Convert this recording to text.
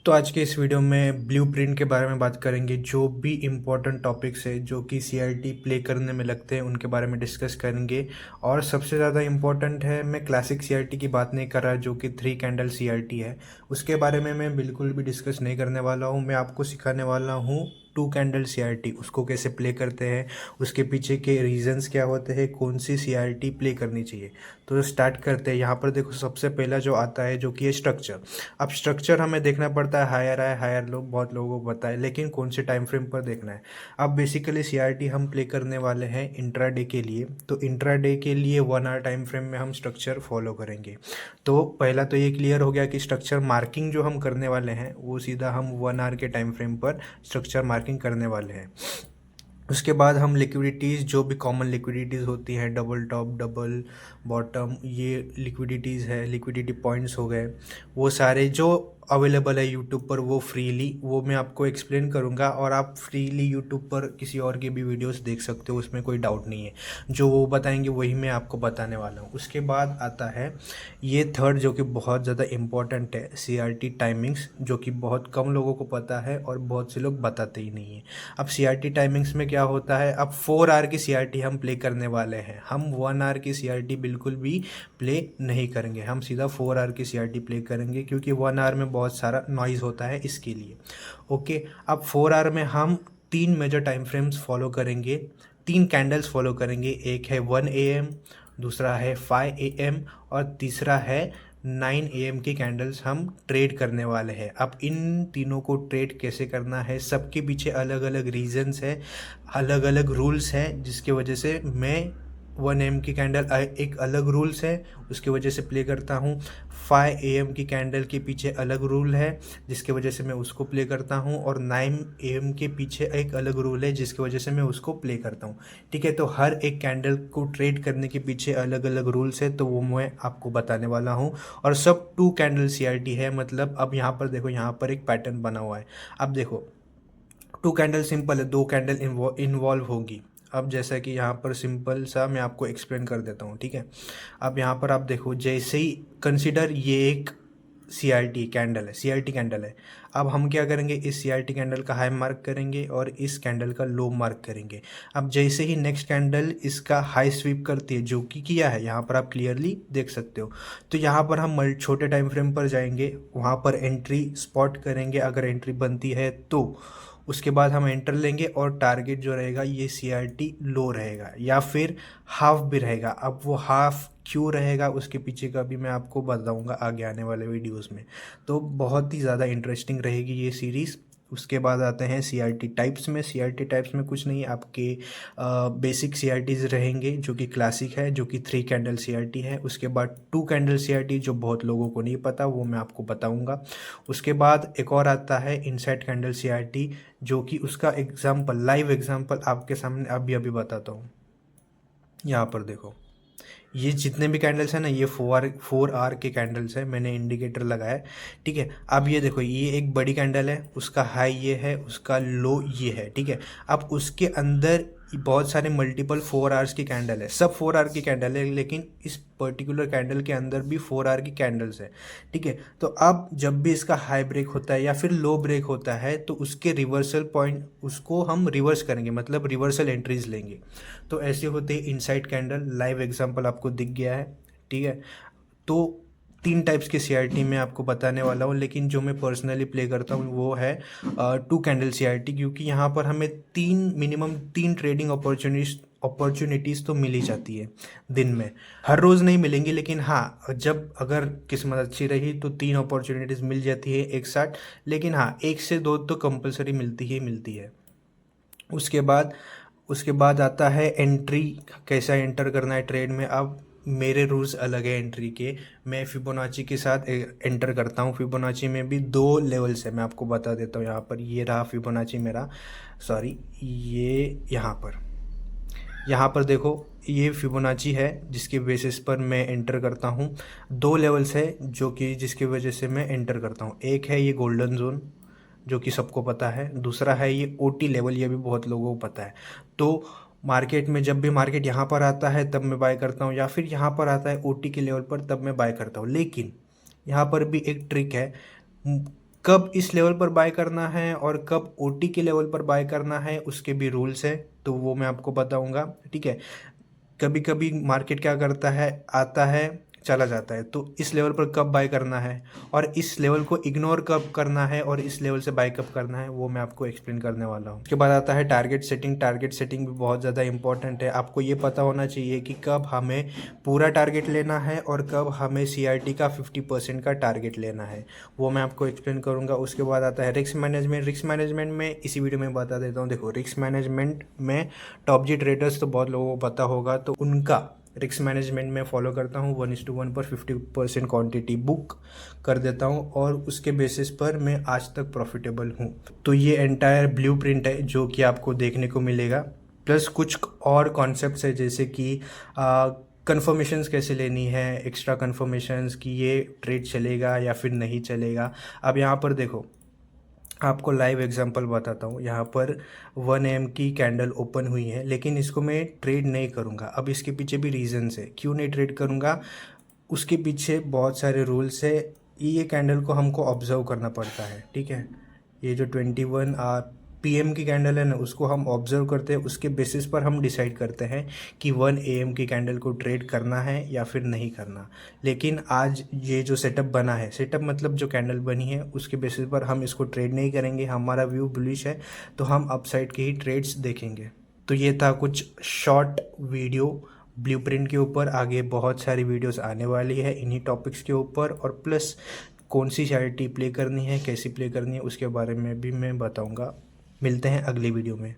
तो आज के इस वीडियो में ब्लूप्रिंट के बारे में बात करेंगे। जो भी इम्पोर्टेंट टॉपिक्स है जो कि सीआरटी प्ले करने में लगते हैं उनके बारे में डिस्कस करेंगे। और सबसे ज़्यादा इम्पोर्टेंट है, मैं क्लासिक सीआरटी की बात नहीं कर रहा जो कि 3 कैंडल सीआरटी है, उसके बारे में मैं बिल्कुल भी डिस्कस नहीं करने वाला हूँ। मैं आपको सिखाने वाला हूँ 2 कैंडल सीआरटी, उसको कैसे प्ले करते हैं, उसके पीछे के रीजंस क्या होते हैं, कौन सी सीआरटी प्ले करनी चाहिए। तो स्टार्ट करते हैं। यहाँ पर देखो, सबसे पहला जो आता है जो कि है स्ट्रक्चर। अब स्ट्रक्चर हमें देखना पड़ता है, हायर है हायर लो, बहुत लोगों को पता है, लेकिन कौन से टाइम फ्रेम पर देखना है। अब बेसिकली सीआरटी हम प्ले करने वाले हैं इंट्राडे के लिए, तो इंट्राडे के लिए 1 आवर टाइम फ्रेम में हम स्ट्रक्चर फॉलो करेंगे। तो पहला तो ये क्लियर हो गया कि स्ट्रक्चर मार्किंग जो हम करने वाले हैं वो सीधा हम 1 आवर के टाइम फ्रेम पर स्ट्रक्चर मार्किंग करने वाले हैं। उसके बाद हम लिक्विडिटीज़, जो भी कॉमन लिक्विडिटीज़ होती हैं, डबल टॉप डबल बॉटम, ये लिक्विडिटीज़ है, लिक्विडिटी पॉइंट्स हो गए, वो सारे जो अवेलेबल है यूट्यूब पर, वो फ्रीली, वो मैं आपको एक्सप्लेन करूँगा और आप फ्रीली यूट्यूब पर किसी और के भी वीडियोस देख सकते हो, उसमें कोई डाउट नहीं है। जो वो बताएंगे वही मैं आपको बताने वाला हूँ। उसके बाद आता है ये थर्ड, जो कि बहुत ज़्यादा इम्पॉर्टेंट है, सीआरटी टाइमिंग्स, जो कि बहुत कम लोगों को पता है और बहुत से लोग बताते ही नहीं हैं। अब सीआरटी टाइमिंग्स में क्या होता है, अब 4 आवर की सीआरटी हम प्ले करने वाले हैं। हम 1 आवर की सीआरटी बिल्कुल भी प्ले नहीं करेंगे, हम सीधा 4 आवर की सीआरटी प्ले करेंगे, क्योंकि 1 आवर में बहुत सारा नॉइज़ होता है इसके लिए। ओके, अब 4 आवर में हम 3 मेजर टाइम फ्रेम्स फॉलो करेंगे, 3 कैंडल्स फॉलो करेंगे। एक है 1 AM, दूसरा है 5 AM और तीसरा है 9 AM की कैंडल्स हम ट्रेड करने वाले हैं। अब इन तीनों को ट्रेड कैसे करना है, सबके पीछे अलग अलग रीजंस है, अलग अलग रूल्स हैं, जिसकी वजह से मैं 1 AM की कैंडल एक अलग रूल्स है, उसकी वजह से प्ले करता हूँ। 5 AM की कैंडल के पीछे अलग रूल है, जिसकी वजह से मैं उसको प्ले करता हूँ। और 9 AM के पीछे एक अलग रूल है, जिसकी वजह से मैं उसको प्ले करता हूँ। ठीक है, तो हर एक कैंडल को ट्रेड करने के पीछे अलग अलग रूल्स है, तो वो मैं आपको बताने वाला हूँ। और सब 2 कैंडल सीआरटी है, मतलब अब यहाँ पर देखो, यहाँ पर एक पैटर्न बना हुआ है। अब देखो, 2 कैंडल सिंपल है, 2 कैंडल इन्वॉल्व होगी। अब जैसा कि यहाँ पर सिंपल सा मैं आपको एक्सप्लेन कर देता हूँ, ठीक है। अब यहाँ पर आप देखो, जैसे ही कंसिडर ये एक सीआरटी कैंडल है, सीआरटी कैंडल है। अब हम क्या करेंगे, इस सीआरटी कैंडल का हाई मार्क करेंगे और इस कैंडल का लो मार्क करेंगे। अब जैसे ही नेक्स्ट कैंडल इसका हाई स्वीप करती है, जो कि किया है, यहाँ पर आप क्लियरली देख सकते हो, तो यहाँ पर हम छोटे टाइम फ्रेम पर जाएंगे, वहाँ पर एंट्री स्पॉट करेंगे, अगर एंट्री बनती है तो उसके बाद हम एंटर लेंगे और टारगेट जो रहेगा ये सीआरटी लो रहेगा या फिर हाफ भी रहेगा। अब वो हाफ क्यों रहेगा उसके पीछे का भी मैं आपको बताऊंगा आगे आने वाले वीडियोस में। तो बहुत ही ज़्यादा इंटरेस्टिंग रहेगी ये सीरीज़। उसके बाद आते हैं सीआरटी टाइप्स में। सीआरटी टाइप्स में कुछ नहीं, आपके बेसिक सीआरटीज़ रहेंगे, जो कि क्लासिक है, जो कि 3 कैंडल सीआरटी है। उसके बाद 2 कैंडल सीआरटी, जो बहुत लोगों को नहीं पता, वो मैं आपको बताऊंगा। उसके बाद एक और आता है इनसाइड कैंडल सीआरटी, जो कि उसका एग्जाम्पल, लाइव एग्जाम्पल आपके सामने अभी अभी बताता हूँ। यहाँ पर देखो, ये जितने भी कैंडल्स हैं ना, ये 4 आवर के कैंडल्स हैं, मैंने इंडिकेटर लगाया है, ठीक है। अब ये देखो, ये एक बड़ी कैंडल है, उसका हाई ये है, उसका लो ये है, ठीक है। अब उसके अंदर बहुत सारे मल्टीपल 4 आवर्स की कैंडल है, सब 4 आवर की कैंडल है, लेकिन इस पर्टिकुलर कैंडल के अंदर भी 4 आवर की कैंडल्स है, ठीक है। तो अब जब भी इसका हाई ब्रेक होता है या फिर लो ब्रेक होता है, तो उसके रिवर्सल पॉइंट, उसको हम रिवर्स करेंगे, मतलब रिवर्सल एंट्रीज लेंगे। तो ऐसे होते हैं इनसाइड कैंडल, लाइव एग्जांपल आपको दिख गया है, ठीक है। तो 3 टाइप्स के सीआरटी मैं आपको बताने वाला हूँ, लेकिन जो मैं पर्सनली प्ले करता हूँ वो है 2 कैंडल सीआरटी, क्योंकि यहाँ पर हमें मिनिमम 3 ट्रेडिंग अपॉर्चुनिटीज़ तो मिल ही जाती है दिन में। हर रोज़ नहीं मिलेंगी, लेकिन हाँ, जब अगर किस्मत अच्छी रही तो 3 अपॉर्चुनिटीज़ मिल जाती है एक साथ, लेकिन हाँ, 1 से 2 तो कंपलसरी मिलती ही मिलती है। उसके बाद उसके बाद आता है एंट्री, कैसा एंटर करना है ट्रेड में। अब मेरे रूल्स अलग है एंट्री के, मैं फिबोनाची के साथ एंटर करता हूँ। फिबोनाची में भी 2 लेवल्स है, मैं आपको बता देता हूँ। यहाँ पर ये रहा फिबोनाची मेरा, सॉरी, ये यहाँ पर देखो, ये फिबोनाची है जिसके बेसिस पर मैं एंटर करता हूँ। 2 लेवल्स है जो कि जिसकी वजह से मैं एंटर करता हूँ। एक है ये गोल्डन जोन, जो कि सबको पता है, दूसरा है ये ओटी लेवल, ये भी बहुत लोगों को पता है। तो मार्केट में जब भी मार्केट यहाँ पर आता है तब मैं बाय करता हूँ, या फिर यहाँ पर आता है ओटी के लेवल पर तब मैं बाय करता हूँ। लेकिन यहाँ पर भी एक ट्रिक है, कब इस लेवल पर बाय करना है और कब ओटी के लेवल पर बाय करना है उसके भी रूल्स हैं, तो वो मैं आपको बताऊंगा। ठीक है, कभी कभी मार्केट क्या करता है, आता है चला जाता है, तो इस लेवल पर कब बाय करना है और इस लेवल को इग्नोर कब करना है और इस लेवल से बाय कब करना है, वो मैं आपको एक्सप्लेन करने वाला हूँ। उसके बाद आता है टारगेट सेटिंग। टारगेट सेटिंग भी बहुत ज़्यादा इंपॉर्टेंट है। आपको ये पता होना चाहिए कि कब हमें पूरा टारगेट लेना है और कब हमें CRT का 50% का टारगेट लेना है, वो मैं आपको एक्सप्लेन करूँगा। उसके बाद आता है रिस्क मैनेजमेंट। रिस्क मैनेजमेंट में इसी वीडियो में बता देता हूँ। देखो, रिस्क मैनेजमेंट में टॉप जी ट्रेडर्स तो बहुत लोगों को पता होगा, तो उनका रिस्क मैनेजमेंट में फॉलो करता हूँ। 1:1 पर 50% क्वांटिटी बुक कर देता हूँ और उसके बेसिस पर मैं आज तक प्रॉफिटेबल हूँ। तो ये एंटायर ब्लूप्रिंट है जो कि आपको देखने को मिलेगा, प्लस कुछ और कॉन्सेप्ट्स है जैसे कि कन्फर्मेशंस कैसे लेनी है, एक्स्ट्रा कन्फर्मेशंस कि ये ट्रेड चलेगा या फिर नहीं चलेगा। अब यहाँ पर देखो, आपको लाइव एग्जांपल बताता हूँ। यहाँ पर 1 AM की कैंडल ओपन हुई है, लेकिन इसको मैं ट्रेड नहीं करूँगा। अब इसके पीछे भी रीजंस है क्यों नहीं ट्रेड करूँगा, उसके पीछे बहुत सारे रूल्स है। ये कैंडल को हमको ऑब्जर्व करना पड़ता है। ठीक है, ये जो 21 PM की कैंडल है ना, उसको हम ऑब्जर्व करते हैं, उसके बेसिस पर हम डिसाइड करते हैं कि 1 AM की कैंडल को ट्रेड करना है या फिर नहीं करना। लेकिन आज ये जो सेटअप बना है, सेटअप मतलब जो कैंडल बनी है उसके बेसिस पर हम इसको ट्रेड नहीं करेंगे। हमारा व्यू बुलिश है तो हम अपसाइड के ही ट्रेड्स देखेंगे। तो ये था कुछ शॉर्ट वीडियो ब्लूप्रिंट के ऊपर। आगे बहुत सारी वीडियोस आने वाली है इन्हीं टॉपिक्स के ऊपर, और प्लस कौन सी चैरिटी प्ले करनी है, कैसी प्ले करनी है, उसके बारे में भी मैं बताऊंगा। मिलते हैं अगली वीडियो में।